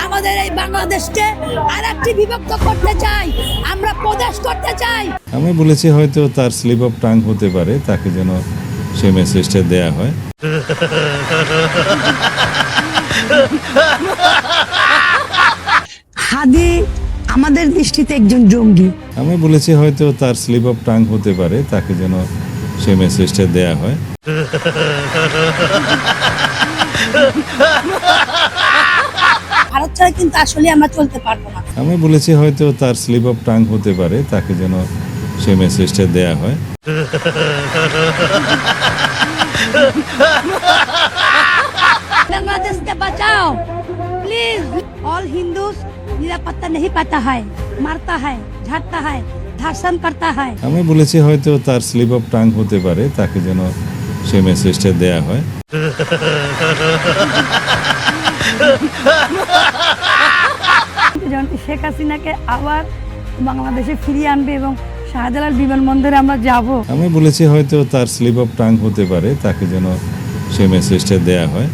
আমাদের এই বাংলাদেশকে আরেকটি বিভক্ত করতে চাই, আমরা প্রদেশ করতে চাই। আমি বলেছি হয়তো তার স্লিপ অফ টাং হতে পারে, তাকে যেন সেই মেসেজটা দেয়া হয়। হাদি আমাদের দৃষ্টিতে একজন জঙ্গি। আমি বলেছি হয়তো তার স্লিপ অফ টাং হতে পারে, তাকে যেন সেই মেসেজটা দেয়া হয়। ভারত ছাড়া কিন্তু আসলে আমরা চলতে পারবো না। আমি বলেছি হয়তো তার স্লিপ অফ টাং হতে পারে, তাকে যেন সেই মেসেজটা দেয়া হয়। বাংলাদেশকে বাঁচাও প্লিজ। ऑल हिंदूज নিরাপত্তা नहीं पाता है, मारता है, झाड़ता है, धर्षण करता है। আমি বলেছি হয়তো তার স্লিপ অফ টাং হতে পারে, তাকে যেন সেই মেসেজটা দেয়া হয়। যেমন শেখ হাসিনাকে আবার বাংলাদেশে ফিরিয়ে আনবে এবং শাহজালাল বিমানবন্দরে আমরা যাব। আমি বলেছি হয়তো তার স্লিপ অফ টাং হতে পারে, তাকে যেন সেই মেসেজটা দেয়া হয়।